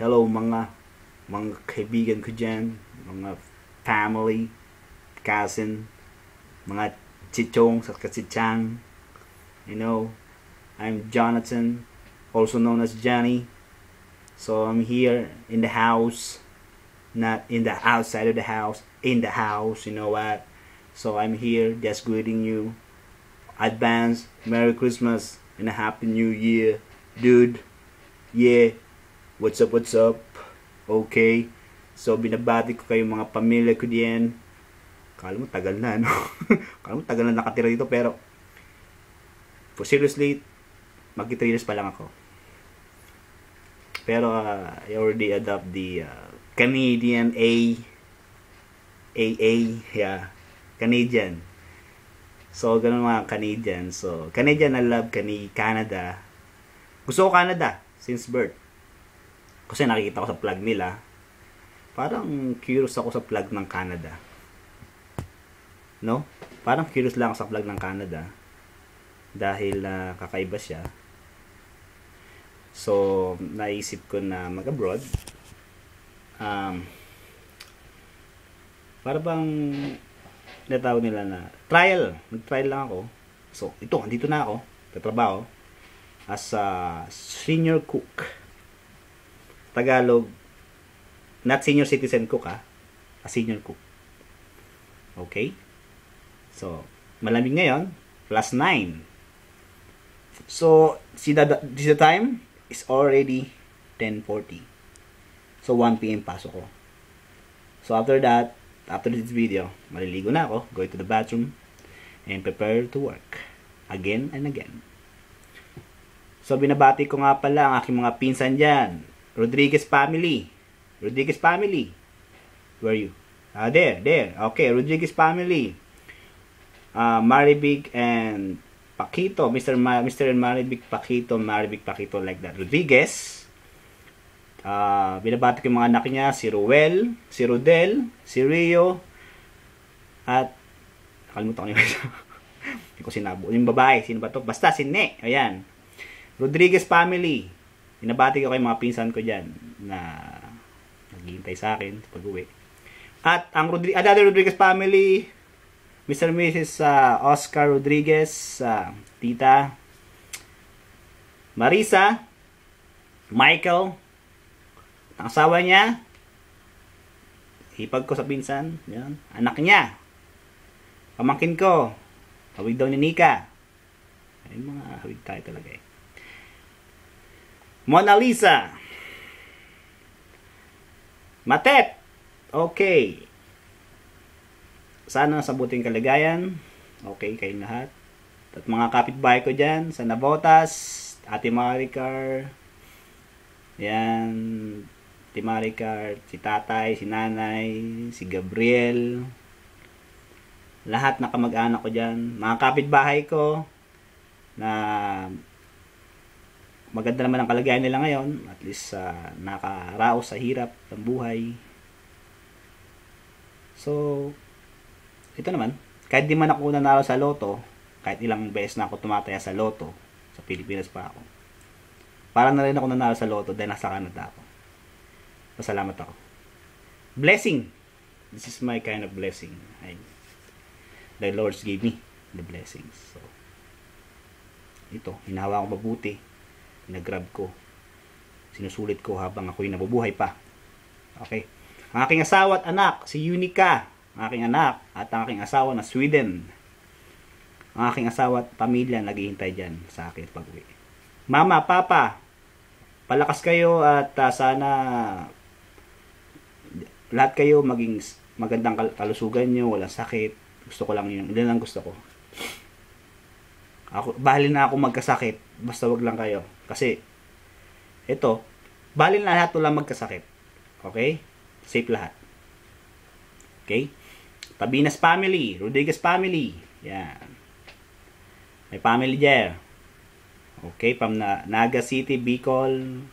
Hello mga kaibigan ko dyan, mga family, cousin, mga chichong sa kasichang. You know, I'm Jonathan, also known as Johnny. So I'm here in the house, not in the outside of the house, in the house, you know what? So I'm here just greeting you. Advance Merry Christmas and a Happy New Year, dude. Yeah, what's up? Okay. So binabati ko kayo mga pamilya ko diyan. Kala mo tagal na, no? Kala mo tagal na nakatira dito, pero for seriously, mag-3 years pa lang ako. Pero I already adopt the Canadian AA, yeah, Canadian. So, ganun mga Canadian. So, Canadian, I love Canada. Gusto ko Canada since birth. Kasi nakikita ko sa flag nila. Parang curious ako sa flag ng Canada. No? Parang curious lang ako sa flag ng Canada. Dahil kakaiba siya. So, naisip ko na mag-abroad. Para bang natawag nila na trial. Nag-trial lang ako. So, ito, andito na ako. Tatrabaho. As a senior cook. Tagalog. Not senior citizen cook, a senior cook. Okay? So, malamig ngayon. +9. So, see the time is already 10:40. So, 1 PM pasok ko. So, after that, after this video, maliligo na ako, go to the bathroom, and prepare to work. Again and again. So, binabati ko nga pala ang aking mga pinsan dyan. Rodriguez family. Rodriguez family. Where are you? There. Okay, Rodriguez family. Maribig and Paquito. Mr. and Maribig Paquito, like that. Rodriguez. Binabati ko yung mga anak niya, si Ruel, si Rodel, si Rio, at nakalimutan ko yung isa. Hindi ko sinabo. Yung babae, sino ba to? Basta, si Ne. Ayan. Rodriguez family. Binabati ko kay mga pinsan ko dyan na naghihintay sa akin sa pag-uwi. At ang other Rodriguez family, Mr. and Mrs. Oscar Rodriguez, Tita Marisa, Michael, ang asawa niya, hipag ko sa pinsan, yan. Anak niya, pamangkin ko, hawig daw ni Nika. Ay, mga hawig tayo talaga eh. Mona Lisa, Matet, okay. Sana sa buting kalagayan, okay kayong lahat. At mga kapitbahay ko dyan, sa Navotas, Ate Maricar, yan, Ate Maricar, si tatay, si nanay, si Gabriel, lahat na kamag-anak ko dyan, mga kapitbahay ko, na maganda naman ang kalagayan nila ngayon, at least nakaraos sa hirap ng buhay. So, ito naman, kahit di man ako nanalo sa loto, kahit ilang beses na ako tumataya sa loto, sa Pilipinas pa ako, parang na rin ako nanalo sa loto dahil nasa Canada ako. Pasalamat ako. Blessing! This is my kind of blessing. The Lord gave me the blessings. So, ito, hinahawa ko mabuti. Pinagrab ko. Sinusulit ko habang ako'y nabubuhay pa. Okay. Ang aking asawa at anak, si Unica. Ang aking anak at ang aking asawa na Sweden. Ang aking asawa at pamilya naghihintay dyan sa akin pag-uwi. Mama, Papa, palakas kayo at sana lahat kayo maging magandang kalusugan nyo, walang sakit. Gusto ko lang yun. Hindi lang gusto ko. Bahalin na ako magkasakit. Basta wag lang kayo. Kasi, ito, bahalin na lahat lang magkasakit. Okay? Safe lahat. Okay? Tabinas family. Rodriguez family. Yan. May family there. Okay? From Naga City, Bicol,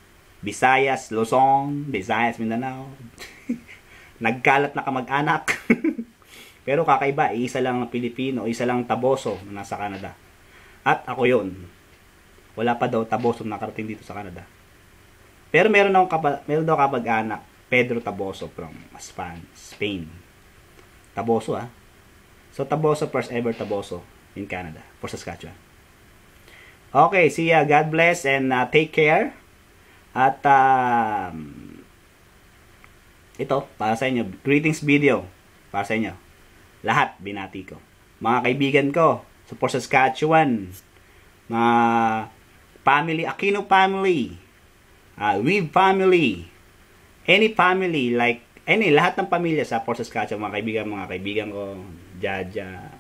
Visayas, Luzon, Visayas, Mindanao. Nagkalat na kamag-anak. Pero kakaiba, isa lang Pilipino, isa lang Taboso na nasa Canada. At ako yun. Wala pa daw Taboso nakarating dito sa Canada. Pero meron daw kapag-anak, Pedro Taboso from Spain. Taboso So Taboso, first ever Taboso in Canada, for Saskatchewan. Okay, see ya. God bless and take care. At ito, para sa inyo, greetings video para sa inyo. Lahat binati ko. Mga kaibigan ko sa Port Saskatchewan, mga family, Aquino family, Weave family, any family, like, lahat ng pamilya sa Port Saskatchewan, mga kaibigan ko, Jaja,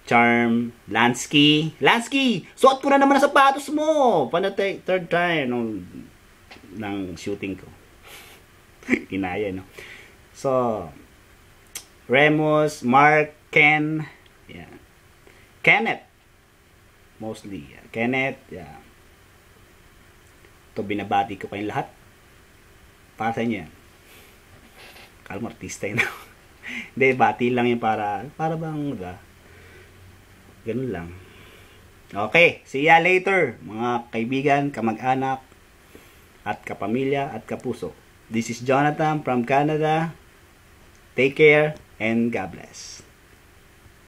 Charm, Lansky, suot ko na naman ang sapatos mo! Third time ng shooting ko. Kinaya, no? So, Remus, Mark, Ken, yeah. Kenneth, mostly, yeah. Kenneth, yeah. Ito, binabati ko kayong lahat. Para sa inyo yan. Kalma, artista yun. Hindi, bati lang yung para bang, ganun lang. Okay, see ya later, mga kaibigan, kamag-anak, at kapamilya, at kapuso. This is Jonathan from Canada. Take care, and God bless.